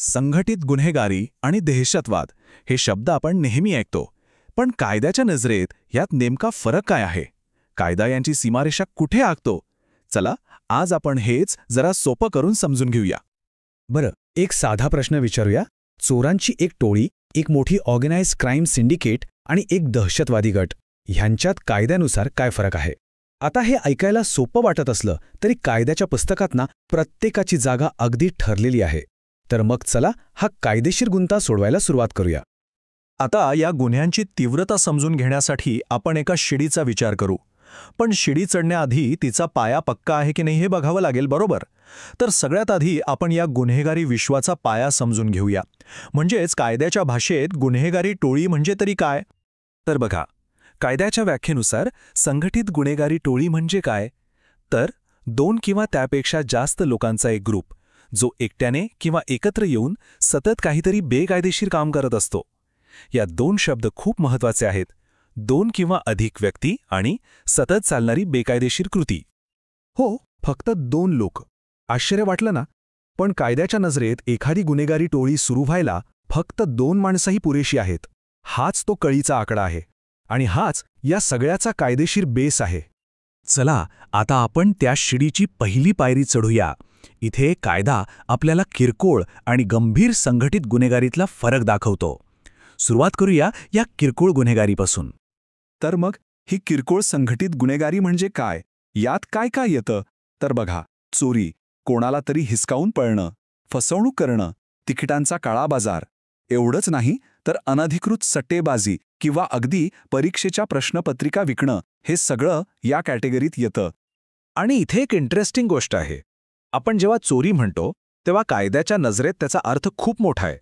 संघटित गुन्हेगारी आणि दहशतवाद हे शब्द आपण नेहमी ऐकतो, पण कायद्याच्या नजरेत यात नेमका फरक काय आहे? कायदा यांची सीमारेषा कुठे आखतो? चला, आज आपण हेच जरा सोपं करून समजून घेऊया. बरं, एक साधा प्रश्न विचारूया. चोरांची एक टोळी, एक मोठी ऑर्गनाइज्ड क्राईम सिंडिकेट आणि एक दहशतवादी गट ह्यांच्यात कायद्यानुसार काय फरक आहे? आता हे ऐकायला सोपं वाटत असलं तरी कायद्याच्या पुस्तकात ना प्रत्येकाची जागा अगदी ठरलेली आहे. तर मग चला हा कायदेशीर गुंता सोडवायला सुरुवात करूया. आता या गुन्ह्यांची तीव्रता समजून घेण्यासाठी आपण एका शिडीचा विचार करू. पण शिडी चढण्याआधी तिचा पाया पक्का आहे की नाही हे बघावं लागेल, बरोबर? तर सगळ्यात आधी आपण या गुन्हेगारी विश्वाचा पाया समजून घेऊया. म्हणजेच कायद्याच्या भाषेत गुन्हेगारी टोळी म्हणजे तरी काय? तर बघा, कायद्याच्या व्याख्येनुसार संघटित गुन्हेगारी टोळी म्हणजे काय? तर 2 किंवा त्यापेक्षा जास्त लोकांचा एक ग्रुप, जो एकट्याने किंवा एकत्र येऊन सतत काहीतरी बेकायदेशीर काम करत असतो. या 2 शब्द खूप महत्त्वाचे आहेत. 2 किंवा अधिक व्यक्ती आणि सतत चालणारी बेकायदेशीर कृती. हो, फक्त 2 लोक. आश्चर्य वाटलं ना? पण कायद्याच्या नजरेत एखादी गुन्हेगारी टोळी सुरू व्हायला फक्त 2 माणसंही पुरेशी आहेत. हाच तो कळीचा आकडा आहे आणि हाच या सगळ्याचा कायदेशीर बेस आहे. चला, आता आपण त्या शिडीची पहिली पायरी चढूया. इथे कायदा आपल्याला किरकोळ आणि गंभीर संघटित गुन्हेगारीतला फरक दाखवतो. सुरुवात करूया या किरकोळ गुन्हेगारीपासून. तर मग ही किरकोळ संघटित गुन्हेगारी म्हणजे काय? यात काय काय येतं? तर बघा, चोरी, कोणाला तरी हिसकावून पळणं, फसवणूक करणं, तिकिटांचा काळा बाजार. एवढंच नाही तर अनधिकृत सट्टेबाजी किंवा अगदी परीक्षेच्या प्रश्नपत्रिका विकणं, हे सगळं या कॅटेगरीत येतं. आणि इथे एक इंटरेस्टिंग गोष्ट आहे. आपण जेव्हा चोरी म्हणतो तेव्हा कायद्याच्या नजरेत त्याचा अर्थ खूप मोठा आहे.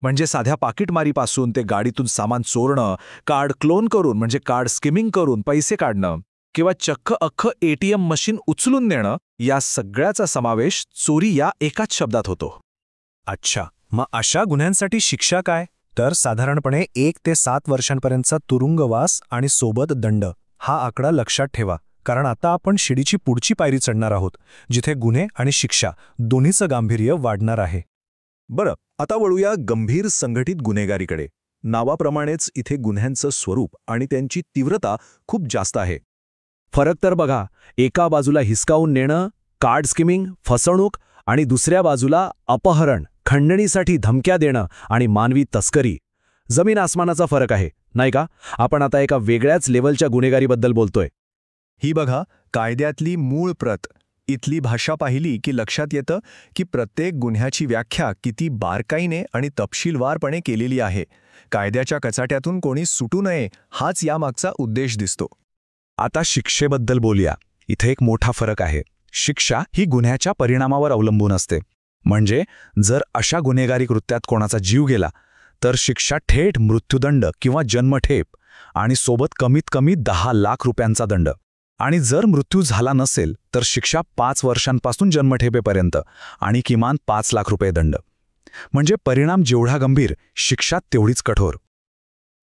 म्हणजे साध्या पाकिटमारीपासून ते गाडीतून सामान चोरणं, कार्ड क्लोन करून म्हणजे कार्ड स्किमिंग करून पैसे काढणं, किंवा चक्क अख्खं ATM मशीन उचलून नेणं, या सगळ्याचा समावेश चोरी या एकाच शब्दात होतो. अच्छा, मग अशा गुन्ह्यांसाठी शिक्षा काय? तर साधारणपणे 1 ते 7 वर्षांपर्यंतचा तुरुंगवास आणि सोबत दंड. हा आकडा लक्षात ठेवा, कारण आता आपण शिडीची पुढची पायरी चढणार आहोत, जिथे गुन्हे आणि शिक्षा दोन्हीचं गांभीर्य वाढणार आहे. बरं, आता वळूया गंभीर संघटित गुन्हेगारीकडे. नावाप्रमाणेच इथे गुन्ह्यांचं स्वरूप आणि त्यांची तीव्रता खूप जास्त आहे. फरक तर बघा, एका बाजूला हिसकावून नेणं, कार्ड स्किमिंग, फसवणूक, आणि दुसऱ्या बाजूला अपहरण, खंडणीसाठी धमक्या देणं आणि मानवी तस्करी. जमीन आसमानाचा फरक आहे, नाही का? आपण आता एका वेगळ्याच लेव्हलच्या गुन्हेगारीबद्दल बोलतोय. ही बघा कायद्यातली मूळ प्रत. इथली भाषा पाहिली की लक्षात येतं की प्रत्येक गुन्ह्याची व्याख्या किती बारकाईने आणि तपशीलवारपणे केलेली आहे. कायद्याच्या कचाट्यातून कोणी सुटू नये, हाच यामागचा उद्देश दिसतो. आता शिक्षेबद्दल बोलूया. इथे एक मोठा फरक आहे. शिक्षा ही गुन्ह्याच्या परिणामावर अवलंबून असते. म्हणजे जर अशा गुन्हेगारी कृत्यात कोणाचा जीव गेला तर शिक्षा थेट मृत्यूदंड किंवा जन्मठेप आणि सोबत कमीत कमी 10 लाख रुपयांचा दंड. आणि जर मृत्यू झाला नसेल तर शिक्षा 5 वर्षांपासून जन्मठेपेपर्यंत आणि किमान 5 लाख रुपये दंड. म्हणजे परिणाम जेवढा गंभीर, शिक्षा तेवढीच कठोर.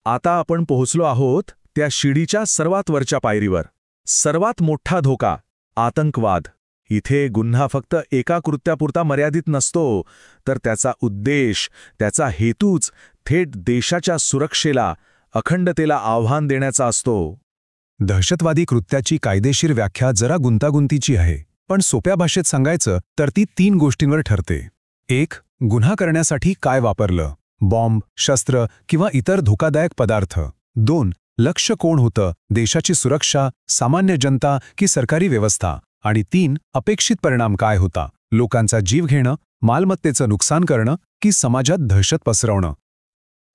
आता आपण पोहोचलो आहोत त्या शिडीच्या सर्वात वरच्या पायरीवर. सर्वात मोठा धोका, आतंकवाद. इथे गुन्हा फक्त एका कृत्यापुरता मर्यादित नसतो, तर त्याचा उद्देश, त्याचा हेतूच थेट देशाच्या सुरक्षेला, अखंडतेला आव्हान देण्याचा असतो. दहशतवादी कृत्याची कायदेशीर व्याख्या जरा गुंतागुंतीची आहे, पण सोप्या भाषेत सांगायचं तर ती 3 गोष्टींवर ठरते. 1. गुन्हा करण्यासाठी काय वापरलं, बॉम्ब, शस्त्र किंवा इतर धोकादायक पदार्थ. 2. लक्ष कोण होतं, देशाची सुरक्षा, सामान्य जनता की सरकारी व्यवस्था. आणि 3. अपेक्षित परिणाम काय होता, लोकांचा जीव घेणं, मालमत्तेचं नुकसान करणं की समाजात दहशत पसरवणं.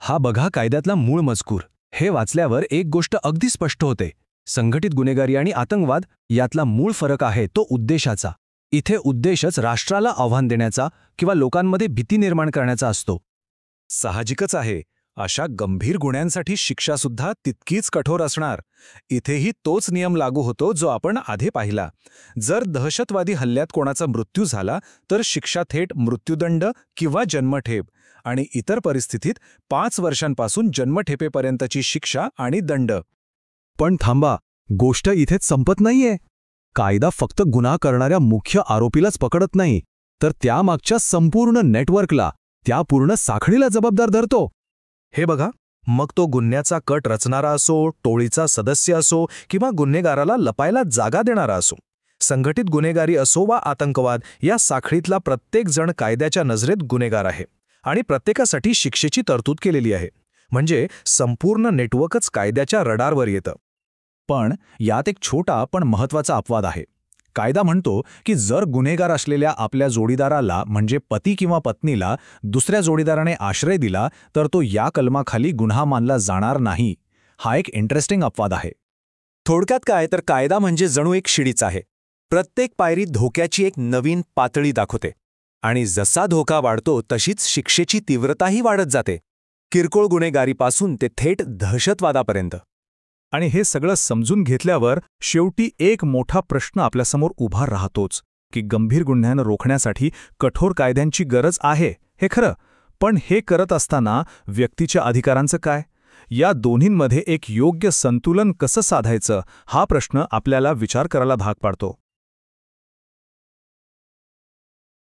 हा बघा कायद्यातला मूळ मजकूर. हे वाचल्यावर एक गोष्ट अगदी स्पष्ट होते. संघटित गुन्हेगारी आणि आतंकवाद यातला मूळ फरक आहे तो उद्देशाचा. इथे उद्देशच राष्ट्राला आव्हान देण्याचा किंवा लोकांमध्ये भीती निर्माण करण्याचा असतो. साहजिकच आहे, अशा गंभीर गुन्ह्यांसाठी शिक्षासुद्धा तितकीच कठोर असणार. इथेही तोच नियम लागू होतो जो आपण आधी पाहिला. जर दहशतवादी हल्ल्यात कोणाचा मृत्यू झाला तर शिक्षा थेट मृत्यूदंड किंवा जन्मठेप, आणि इतर परिस्थितीत 5 वर्षांपासून जन्मठेपेपर्यंतची शिक्षा आणि दंड. पण थांबा, गोष्ट इथेच संपत नाहीये. कायदा फक्त गुन्हा करणाऱ्या मुख्य आरोपीलाच पकडत नाही, तर त्यामागच्या संपूर्ण नेटवर्कला, त्या पूर्ण साखळीला जबाबदार धरतो. हे बघा, मग तो गुन्ह्याचा कट रचणारा असो, टोळीचा सदस्य असो किंवा गुन्हेगाराला लपायला जागा देणारा असो, संघटित गुन्हेगारी असो वा आतंकवाद, या साखळीतला प्रत्येक जण कायद्याच्या नजरेत गुन्हेगार आहे आणि प्रत्येकासाठी शिक्षेची तरतूद केलेली आहे. म्हणजे संपूर्ण नेटवर्कच कायद्याच्या रडारवर येतं. पण यात एक छोटा पण महत्त्वाचा अपवाद आहे. कायदा म्हणतो की जर गुन्हेगार असलेल्या आपल्या जोडीदाराला म्हणजे पती किंवा पत्नीला दुसऱ्या जोडीदाराने आश्रय दिला तर तो या कलमाखाली गुन्हा मानला जाणार नाही. हा एक इंटरेस्टिंग अपवाद आहे. थोडक्यात काय तर कायदा म्हणजे जणू एक शिडीच आहे. प्रत्येक पायरी धोक्याची एक नवीन पातळी दाखवते आणि जसा धोका वाढतो तशीच शिक्षेची तीव्रताही वाढत जाते, किरकोळ गुन्हेगारीपासून ते थेट दहशतवादापर्यंत. आणि हे सगळं समजून घेतल्यावर शेवटी एक मोठा प्रश्न आपल्यासमोर उभा राहतोच की गंभीर गुन्ह्यांना रोखण्यासाठी कठोर कायद्यांची गरज आहे हे खरं, पण हे करत असताना व्यक्तीच्या अधिकारांचं काय? या दोन्हींमध्ये एक योग्य संतुलन कसं साधायचं हा प्रश्न आपल्याला विचार करायला भाग पाडतो.